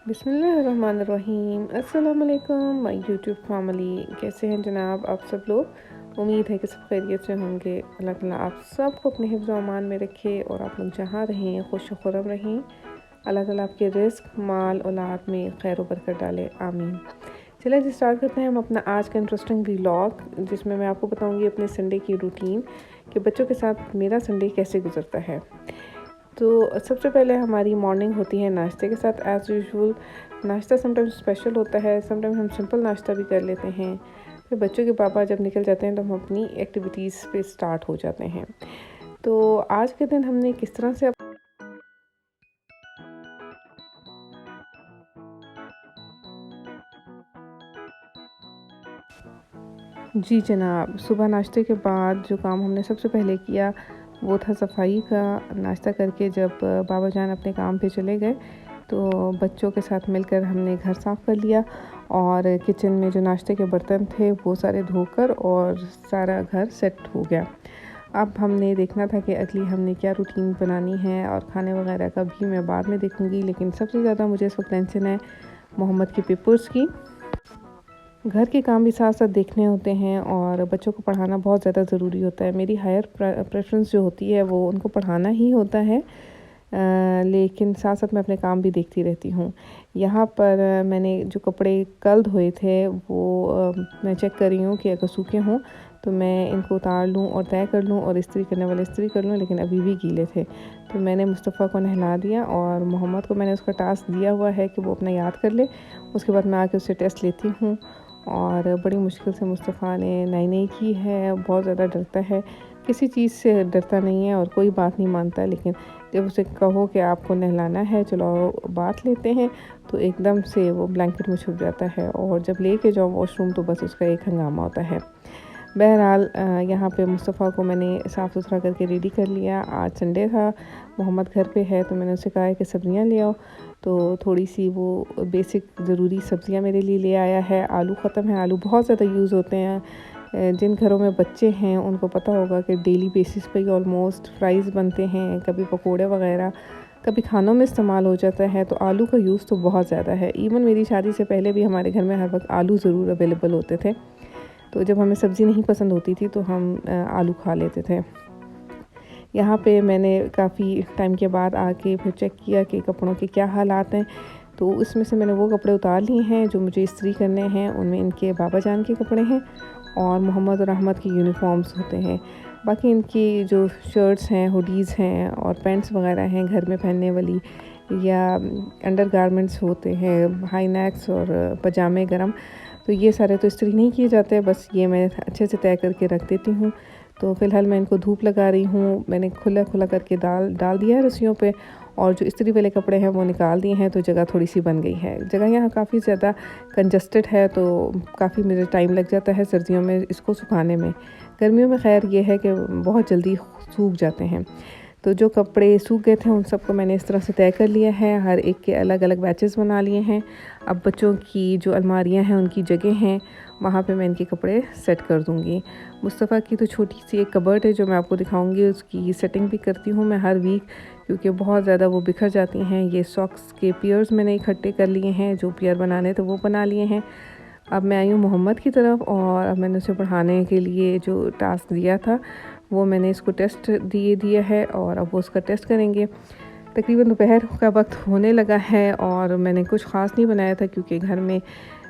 बिस्मिल्लाहिर्रहमानिर्रहीम। अस्सलाम वालेकुम माय यूट्यूब फैमिली। कैसे हैं जनाब आप सब लोग। उम्मीद है कि सब खैरियत से होंगे। अल्लाह ताला आप सबको अपने हिफ्ज़ व अमान में रखे और आप लोग जहाँ रहें खुश खुर्रम रहें। अल्लाह ताला आपके रिस्क माल औलाद में खैर बरकत डाले, आमीन। चलिए जी स्टार्ट करते हैं हम अपना आज का इंटरेस्टिंग व्लॉग, जिसमें मैं आपको बताऊंगी अपने संडे की रूटीन कि बच्चों के साथ मेरा संडे कैसे गुजरता है। तो सबसे पहले हमारी मॉर्निंग होती है नाश्ते के साथ एज़ यूजुअल। नाश्ता समटाइम्स स्पेशल होता है, समटाइम्स हम सिंपल नाश्ता भी कर लेते हैं। फिर बच्चों के पापा जब निकल जाते हैं तो हम अपनी एक्टिविटीज़ पे स्टार्ट हो जाते हैं। तो आज के दिन हमने किस तरह से जी जनाब, सुबह नाश्ते के बाद जो काम हमने सबसे पहले किया वो था सफाई का। नाश्ता करके जब बाबा जान अपने काम पे चले गए तो बच्चों के साथ मिलकर हमने घर साफ़ कर लिया और किचन में जो नाश्ते के बर्तन थे वो सारे धोकर और सारा घर सेट हो गया। अब हमने देखना था कि अगली हमने क्या रूटीन बनानी है और खाने वगैरह का भी मैं बाद में देखूँगी, लेकिन सबसे ज़्यादा मुझे इस वक्त टेंशन है मोहम्मद के पेपर्स की। घर के काम भी साथ साथ देखने होते हैं और बच्चों को पढ़ाना बहुत ज़्यादा ज़रूरी होता है। मेरी हायर प्रेफरेंस जो होती है वो उनको पढ़ाना ही होता है, लेकिन साथ साथ मैं अपने काम भी देखती रहती हूँ। यहाँ पर मैंने जो कपड़े कल धोए थे वो मैं चेक कर रही हूँ कि अगर सूखे हों तो मैं इनको उतार लूँ और तय कर लूँ और इस्त्री करने वाले इस्त्री कर लूँ, लेकिन अभी भी गीले थे। तो मैंने मुस्तफ़ा को नहला दिया और मोहम्मद को मैंने उसका टास्क दिया हुआ है कि वो अपना याद कर ले। उसके बाद मैं आके उससे टेस्ट लेती हूँ और बड़ी मुश्किल से मुस्तफ़ा ने नई नई की है। बहुत ज़्यादा डरता है, किसी चीज़ से डरता नहीं है और कोई बात नहीं मानता, लेकिन जब उसे कहो कि आपको नहलाना है चलो बात लेते हैं तो एकदम से वो ब्लैंकेट में छुप जाता है और जब लेके जाओ वॉशरूम तो बस उसका एक हंगामा होता है। बहरहाल यहाँ पे मुस्तफ़ा को मैंने साफ़ सुथरा करके रेडी कर लिया। आज संडे था, मोहम्मद घर पे है तो मैंने उससे कहा है कि सब्ज़ियाँ ले आओ, तो थोड़ी सी वो बेसिक ज़रूरी सब्ज़ियाँ मेरे लिए ले आया है। आलू ख़त्म है, आलू बहुत ज़्यादा यूज़ होते हैं। जिन घरों में बच्चे हैं उनको पता होगा कि डेली बेसिस पे ही ऑलमोस्ट फ्राइज़ बनते हैं, कभी पकोड़े वगैरह, कभी खानों में इस्तेमाल हो जाता है। तो आलू का यूज़ तो बहुत ज़्यादा है। इवन मेरी शादी से पहले भी हमारे घर में हर वक्त आलू ज़रूर अवेलेबल होते थे। तो जब हमें सब्ज़ी नहीं पसंद होती थी तो हम आलू खा लेते थे। यहाँ पे मैंने काफ़ी टाइम के बाद आके फिर चेक किया कि कपड़ों के क्या हालात हैं। तो उसमें से मैंने वो कपड़े उतार लिए हैं जो मुझे इस्त्री करने हैं। उनमें इनके बाबा जान के कपड़े हैं और मोहम्मद और अहमद की यूनिफॉर्म्स होते हैं। बाकी इनकी जो शर्ट्स हैं, हुडीज़ हैं और पैंट्स वगैरह हैं घर में पहनने वाली, या अंडर गारमेंट्स होते हैं, हाई नेक्स और पजामे गरम, तो ये सारे तो इस्त्री नहीं किए जाते। बस ये मैं अच्छे से तय करके रख देती हूँ। तो फ़िलहाल मैं इनको धूप लगा रही हूँ। मैंने खुला खुला करके डाल दिया है रस्सियों पे और जो इस्त्री वाले कपड़े हैं वो निकाल दिए हैं, तो जगह थोड़ी सी बन गई है। जगह यहाँ काफ़ी ज़्यादा कंजस्टेड है तो काफ़ी मुझे टाइम लग जाता है सर्दियों में इसको सुखाने में। गर्मियों में खैर ये है कि बहुत जल्दी सूख जाते हैं। तो जो कपड़े सूख गए थे उन सबको मैंने इस तरह से तय कर लिया है, हर एक के अलग अलग बैचेस बना लिए हैं। अब बच्चों की जो अलमारियां हैं उनकी जगह हैं, वहाँ पे मैं इनके कपड़े सेट कर दूँगी। मुस्तफ़ा की तो छोटी सी एक कबर्ड है जो मैं आपको दिखाऊंगी, उसकी सेटिंग भी करती हूँ मैं हर वीक, क्योंकि बहुत ज़्यादा वो बिखर जाती हैं। ये सॉक्स के पेयर्स मैंने इकट्ठे कर लिए हैं, जो पेयर बनाने थे वो बना लिए हैं। अब मैं आई हूँ मोहम्मद की तरफ और अब मैंने उसे पढ़ाने के लिए जो टास्क दिया था वो मैंने इसको टेस्ट दिया है और अब वो उसका टेस्ट करेंगे। तकरीबन दोपहर का वक्त होने लगा है और मैंने कुछ ख़ास नहीं बनाया था क्योंकि घर में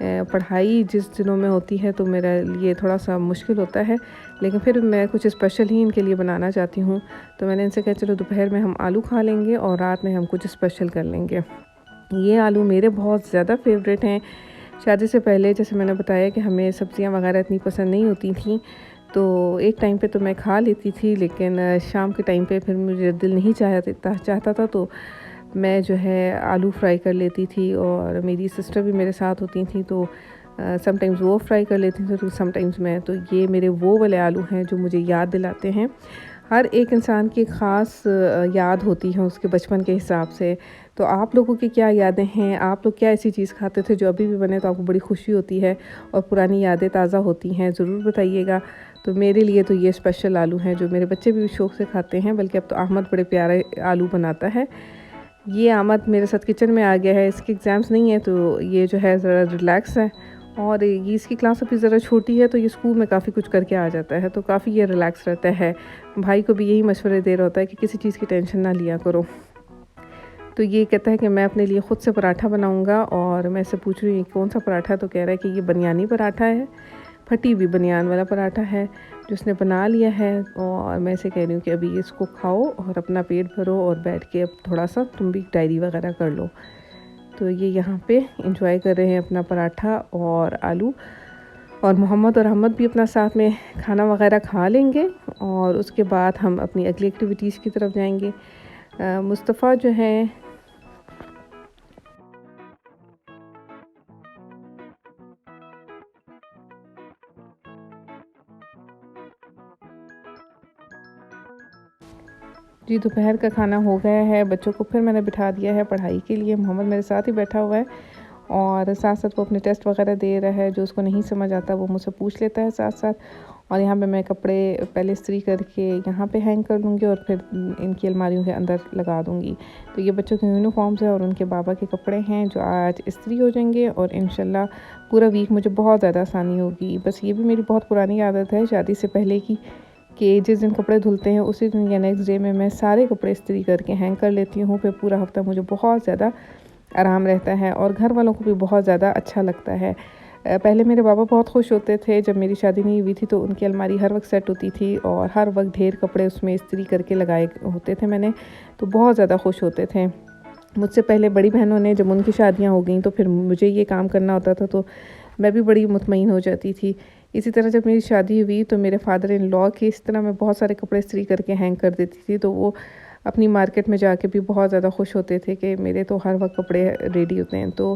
पढ़ाई जिस दिनों में होती है तो मेरे लिए थोड़ा सा मुश्किल होता है, लेकिन फिर मैं कुछ स्पेशल ही इनके लिए बनाना चाहती हूँ। तो मैंने इनसे कहा चलो दोपहर में हम आलू खा लेंगे और रात में हम कुछ स्पेशल कर लेंगे। ये आलू मेरे बहुत ज़्यादा फेवरेट हैं। शादी से पहले जैसे मैंने बताया कि हमें सब्ज़ियाँ वगैरह इतनी पसंद नहीं होती थी, तो एक टाइम पे तो मैं खा लेती थी, लेकिन शाम के टाइम पे फिर मुझे दिल नहीं चाहता था तो मैं जो है आलू फ्राई कर लेती थी और मेरी सिस्टर भी मेरे साथ होती थी तो समटाइम्स वो फ्राई कर लेती थी तो समटाइम्स मैं। तो ये मेरे वो वाले आलू हैं जो मुझे याद दिलाते हैं। हर एक इंसान की ख़ास याद होती है उसके बचपन के हिसाब से। तो आप लोगों की क्या यादें हैं? आप लोग क्या ऐसी चीज़ खाते थे जो अभी भी बने तो आपको बड़ी खुशी होती है और पुरानी यादें ताज़ा होती हैं? ज़रूर बताइएगा। तो मेरे लिए तो ये स्पेशल आलू हैं जो मेरे बच्चे भी शौक़ से खाते हैं, बल्कि अब तो अहमद बड़े प्यारे आलू बनाता है। ये आमद मेरे साथ किचन में आ गया है, इसके एग्ज़ाम्स नहीं है तो ये जो है ज़रा रिलैक्स है। और ये इसकी क्लास अभी ज़रा छोटी है तो ये स्कूल में काफ़ी कुछ करके आ जाता है, तो काफ़ी ये रिलैक्स रहता है। भाई को भी यही मशवरे दे रहा होता है कि किसी चीज़ की टेंशन ना लिया करो। तो ये कहता है कि मैं अपने लिए ख़ुद से पराठा बनाऊँगा, और मैं इससे पूछ रही हूँ कौन सा पराठा, तो कह रहा है कि ये बनियानी पराठा है, फटी हुई बनियान वाला पराठा है जो उसने बना लिया है। और मैं इसे कह रही हूँ कि अभी इसको खाओ और अपना पेट भरो और बैठ के अब थोड़ा सा तुम भी डायरी वगैरह कर लो। तो ये यहाँ पे इंजॉय कर रहे हैं अपना पराठा और आलू, और मोहम्मद और अहमद भी अपना साथ में खाना वगैरह खा लेंगे और उसके बाद हम अपनी अगली एक्टिविटीज़ की तरफ जाएंगे। मुस्तफ़ा जो है जी, दोपहर का खाना हो गया है, बच्चों को फिर मैंने बिठा दिया है पढ़ाई के लिए। मोहम्मद मेरे साथ ही बैठा हुआ है और साथ-साथ वो अपने टेस्ट वगैरह दे रहा है, जो उसको नहीं समझ आता वो मुझसे पूछ लेता है साथ-साथ। और यहाँ पे मैं कपड़े पहले इस्त्री करके यहाँ पे हैंग कर लूँगी और फिर इनकी अलमारियों के अंदर लगा दूँगी। तो ये बच्चों के यूनिफ़ॉर्म्स हैं और उनके बाबा के कपड़े हैं जो आज इस्त्री हो जाएंगे, और इंशाल्लाह पूरा वीक मुझे बहुत ज़्यादा आसानी होगी। बस ये भी मेरी बहुत पुरानी आदत है शादी से पहले की, कि जिस दिन कपड़े धुलते हैं उसी दिन या नेक्स्ट डे में मैं सारे कपड़े इस्त्री करके हैंग कर लेती हूँ। फिर पूरा हफ़्ता मुझे बहुत ज़्यादा आराम रहता है और घर वालों को भी बहुत ज़्यादा अच्छा लगता है। पहले मेरे बाबा बहुत खुश होते थे जब मेरी शादी नहीं हुई थी, तो उनकी अलमारी हर वक्त सेट होती थी और हर वक्त ढेर कपड़े उसमें इस्त्री करके लगाए होते थे मैंने, तो बहुत ज़्यादा खुश होते थे। मुझसे पहले बड़ी बहनों ने जब उनकी शादियाँ हो गई तो फिर मुझे ये काम करना होता था, तो मैं भी बड़ी मुतमईन हो जाती थी। इसी तरह जब मेरी शादी हुई तो मेरे फादर इन लॉ की इस तरह मैं बहुत सारे कपड़े इस्त्री करके हैंग कर देती थी, तो वो अपनी मार्केट में जाके भी बहुत ज़्यादा खुश होते थे कि मेरे तो हर वक्त कपड़े रेडी होते हैं। तो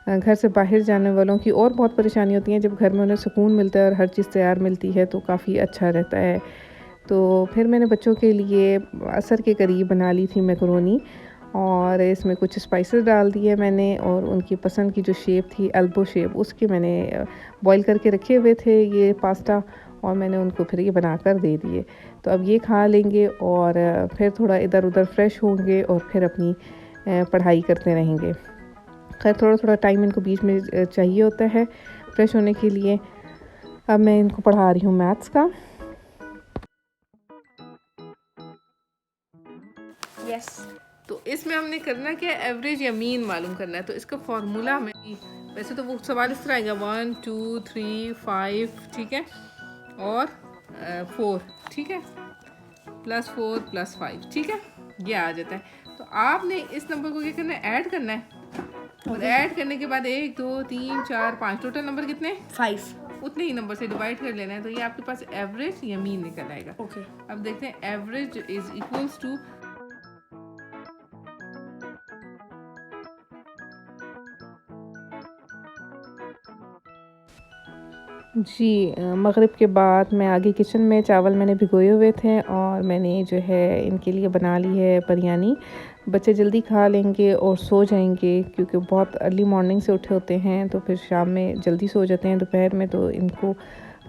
घर से बाहर जाने वालों की और बहुत परेशानी होती है, जब घर में उन्हें सुकून मिलता है और हर चीज़ तैयार मिलती है तो काफ़ी अच्छा रहता है। तो फिर मैंने बच्चों के लिए असर के करीब बना ली थी मैकरोनी, और इसमें कुछ स्पाइसेस डाल दिए मैंने, और उनकी पसंद की जो शेप थी एल्बो शेप, उसके मैंने बॉईल करके रखे हुए थे ये पास्ता, और मैंने उनको फिर ये बना कर दे दिए। तो अब ये खा लेंगे और फिर थोड़ा इधर उधर फ्रेश होंगे और फिर अपनी पढ़ाई करते रहेंगे। खैर थोड़ा थोड़ा टाइम इनको बीच में चाहिए होता है फ्रेश होने के लिए। अब मैं इनको पढ़ा रही हूँ मैथ्स का। यस। तो इसमें हमने करना क्या, एवरेज या मीन मालूम करना है। तो इसका फार्मूला हमें, वैसे तो वो सवाल इस तरह आएगा 1 2 3 5, ठीक है, और 4, ठीक है, +4 +5, ठीक है, ये आ जाता है। तो आपने इस नंबर को क्या करना है, ऐड करना है, और ऐड करने के बाद 1 2 3 4 5 टोटल नंबर कितने, 5। उतने ही नंबर से डिवाइड कर लेना है। तो ये आपके पास एवरेज या मीन निकल आएगा। ओके। अब देखते हैं एवरेज इज इक्वल्स टू, जी मग़रिब के बाद मैं आगे किचन में चावल मैंने भिगोए हुए थे और मैंने जो है इनके लिए बना ली है बिरयानी। बच्चे जल्दी खा लेंगे और सो जाएंगे, क्योंकि बहुत अर्ली मॉर्निंग से उठे होते हैं, तो फिर शाम में जल्दी सो जाते हैं। दोपहर में तो इनको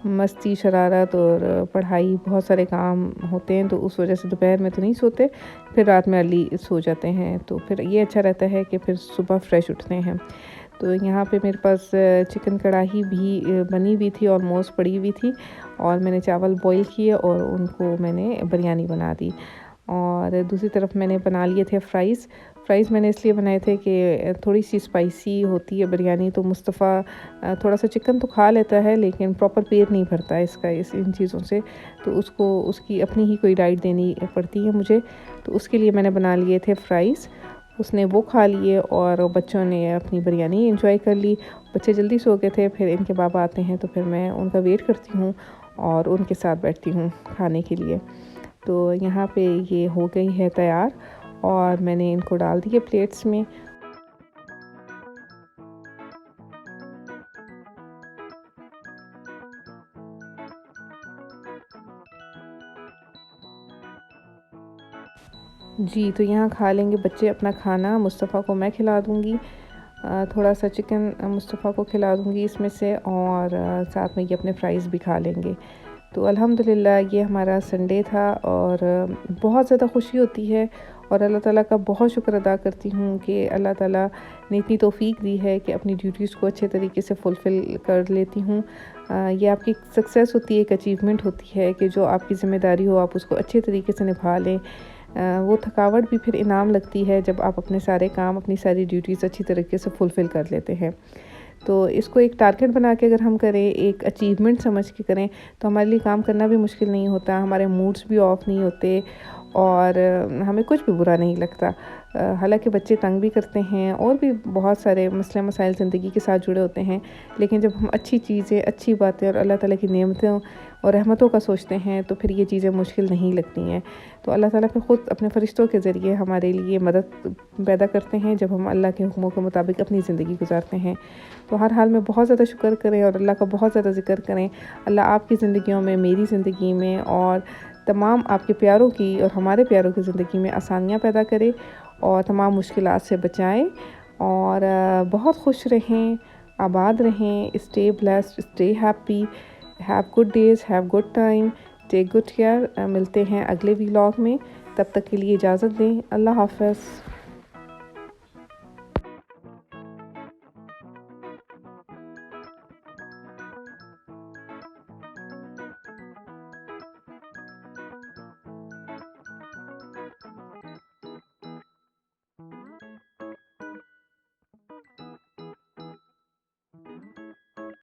मस्ती शरारत और पढ़ाई बहुत सारे काम होते हैं, तो उस वजह से दोपहर में तो नहीं सोते, फिर रात में अर्ली सो जाते हैं। तो फिर ये अच्छा रहता है कि फिर सुबह फ्रेश उठते हैं। तो यहाँ पे मेरे पास चिकन कढ़ाई भी बनी हुई थी, ऑलमोस्ट पड़ी हुई थी, और मैंने चावल बॉईल किए और उनको मैंने बिरयानी बना दी। और दूसरी तरफ मैंने बना लिए थे फ़्राइज़ मैंने इसलिए बनाए थे कि थोड़ी सी स्पाइसी होती है बिरयानी, तो मुस्तफ़ा थोड़ा सा चिकन तो खा लेता है लेकिन प्रॉपर पेट नहीं भरता है इसका इन चीज़ों से, तो उसको उसकी अपनी ही कोई डाइट देनी पड़ती है मुझे। तो उसके लिए मैंने बना लिए थे फ़्राइज़, उसने वो खा लिए और बच्चों ने अपनी बिरयानी एंजॉय कर ली। बच्चे जल्दी सो गए थे, फिर इनके बाबा आते हैं तो फिर मैं उनका वेट करती हूँ और उनके साथ बैठती हूँ खाने के लिए। तो यहाँ पे ये हो गई है तैयार और मैंने इनको डाल दिए प्लेट्स में। जी, तो यहाँ खा लेंगे बच्चे अपना खाना, मुस्तफ़ा को मैं खिला दूँगी। थोड़ा सा चिकन मुस्तफ़ा को खिला दूँगी इसमें से, और साथ में ये अपने फ़्राइज़ भी खा लेंगे। तो अल्हम्दुलिल्लाह ये हमारा संडे था और बहुत ज़्यादा खुशी होती है और अल्लाह ताला का बहुत शुक्र अदा करती हूँ कि अल्लाह ताला ने इतनी तौफ़ीक दी है कि अपनी ड्यूटीज़ को अच्छे तरीके से फुलफ़िल कर लेती हूँ। ये आपकी सक्सेस होती है, एक अचीवमेंट होती है कि जो आपकी ज़िम्मेदारी हो आप उसको अच्छे तरीके से निभा लें। वो थकावट भी फिर इनाम लगती है जब आप अपने सारे काम, अपनी सारी ड्यूटीज़ अच्छी तरीके से फुलफ़िल कर लेते हैं। तो इसको एक टारगेट बना के अगर हम करें, एक अचीवमेंट समझ के करें, तो हमारे लिए काम करना भी मुश्किल नहीं होता, हमारे मूड्स भी ऑफ नहीं होते और हमें कुछ भी बुरा नहीं लगता। हालाँकि बच्चे तंग भी करते हैं और भी बहुत सारे मसले मसाइल ज़िंदगी के साथ जुड़े होते हैं, लेकिन जब हम अच्छी चीज़ें, अच्छी बातें और अल्लाह ताला की नेमतों और रहमतों का सोचते हैं तो फिर ये चीज़ें मुश्किल नहीं लगती हैं। तो अल्लाह ताला फिर ख़ुद अपने फ़रिश्तों के ज़रिए हमारे लिए मदद पैदा करते हैं जब हम अल्लाह के हुक्मों के मुताबिक अपनी ज़िंदगी गुजारते हैं। तो हर हाल में बहुत ज़्यादा शुक्र करें और अल्लाह का बहुत ज़्यादा ज़िक्र करें। अल्लाह आपकी ज़िंदगियों में, मेरी ज़िंदगी में और तमाम आपके प्यारों की और हमारे प्यारों की ज़िंदगी में आसानियाँ पैदा करे और तमाम मुश्किलात से बचाएँ और बहुत खुश रहें, आबाद रहें, stay blessed, stay happy, have good days, have good time, take good care. मिलते हैं अगले व्लॉग में, तब तक के लिए इजाज़त दें। अल्लाह हाफ़िज़।